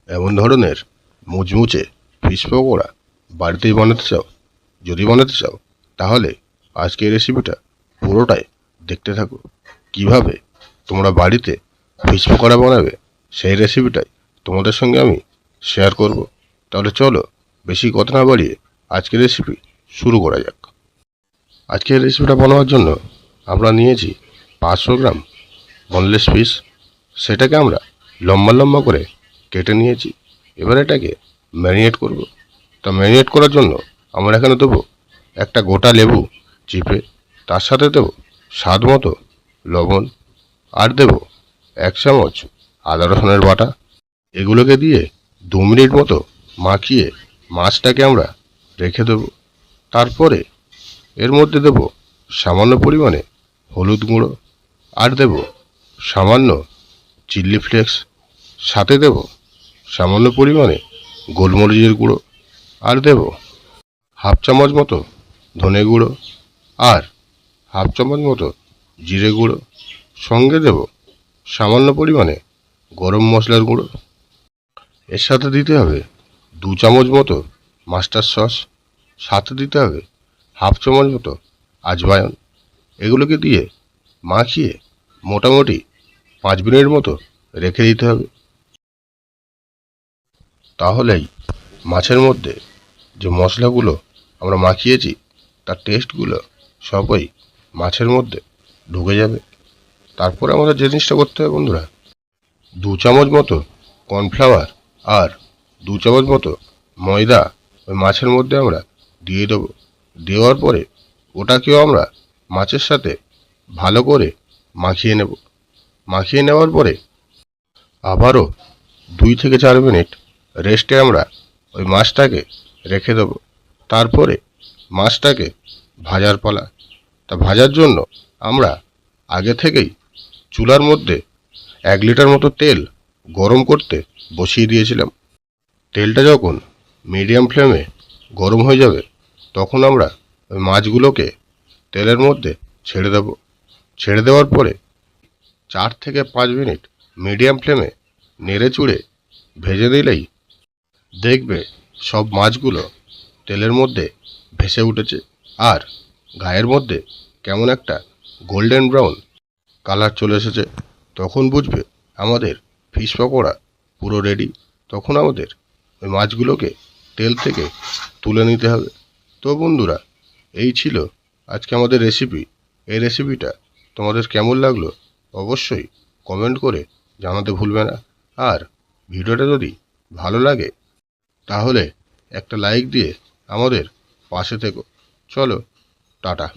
এমন ধরনের মুচমুচে ফিশ পকোড়া বাড়িতেই বানাতে চাও? যদি বানাতে চাও তাহলে আজকের রেসিপিটা পুরোটাই দেখতে থাকো। কিভাবে তোমরা বাড়িতে ফিশ পকোড়া বানাবে সেই রেসিপিটাই তোমাদের সঙ্গে আমি শেয়ার করব। তাহলে চলো বেশি কথা না বাড়িয়ে আজকের রেসিপি শুরু করা যাক। আজকের রেসিপিটা বানানোর জন্য আমরা নিয়েছি 500 গ্রাম বোনলেস ফিশ। সেটাকে আমরা লম্বা লম্বা করে কেটে নিয়েছি। এবার এটাকে ম্যারিনেট করব। তা ম্যারিনেট করার জন্য আমরা এখানে দেবো একটা গোটা লেবু চিপে, তার সাথে দেবো স্বাদ মতো লবণ, আর দেবো 1 চামচ আদা রসুনের বাটা। এগুলোকে দিয়ে 2 মিনিট মতো মাখিয়ে মাছটাকে আমরা রেখে দেবো। তারপরে এর মধ্যে দেবো সামান্য পরিমাণে হলুদ গুঁড়ো, আর দেবো সামান্য চিলি ফ্লেক্স, সাথে দেব সামান্য পরিমাণে গোলমরিচের গুঁড়ো, আর দেব হাফ চামচ মতো ধনে গুঁড়ো, আর হাফ চামচ মতো জিরে গুঁড়ো। সঙ্গে দেব সামান্য পরিমাণে গরম মশলার গুঁড়ো। এর সাথে দিতে হবে 2 চামচ মতো মাস্টার সস, সাথে দিতে হবে হাফ চামচ মতো আজওয়াইন। এগুলোকে দিয়ে মাখিয়ে মোটামুটি 5 মিনিট মতো রেখে দিতে হবে। তাহলেই মাছের মধ্যে যে মশলাগুলো আমরা মাখিয়েছি তার টেস্টগুলো সবই মাছের মধ্যে ঢুকে যাবে। তারপরে আমাদের যে জিনিসটা করতে হবে বন্ধুরা, 2 চামচ মতো কর্নফ্লাওয়ার আর 2 চামচ মতো ময়দা ওই মাছের মধ্যে আমরা দিয়ে দেবো। দেওয়ার পরে ওটাকেও আমরা মাছের সাথে ভালো করে মাখিয়ে নেব। মাখিয়ে নেওয়ার পরে আবারও 2 থেকে 4 মিনিট রেস্টে আমরা ওই মাছটাকে রেখে দেবো। তারপরে মাছটাকে ভাজার পালা। তা ভাজার জন্য আমরা আগে থেকেই চুলার মধ্যে 1 লিটার মতো তেল গরম করতে বসিয়ে দিয়েছিলাম। তেলটা যখন মিডিয়াম ফ্লেমে গরম হয়ে যাবে তখন আমরা ওই মাছগুলোকে তেলের মধ্যে ছেড়ে দেব। ছেড়ে দেওয়ার পরে 4 থেকে 5 মিনিট মিডিয়াম ফ্লেমে নেড়ে চুড়ে ভেজে নিলেই দেখবে সব মাছগুলো তেলের মধ্যে ভেসে উঠেছে, আর গায়ের মধ্যে কেমন একটা গোল্ডেন ব্রাউন কালার চলে এসেছে। তখন বুঝবে আমাদের ফিশ পকোড়া পুরো রেডি। তখন আমাদের ওই মাছগুলোকে তেল থেকে তুলে নিতে হবে। তো বন্ধুরা, এই ছিল আজকে আমাদের রেসিপি। এই রেসিপিটা তোমাদের কেমন লাগলো অবশ্যই কমেন্ট করে জানাতে ভুলবে না। আর ভিডিওটা যদি ভালো লাগে তাহলে একটা লাইক দিয়ে আমাদের পাশে থেকো। চলো, টাটা।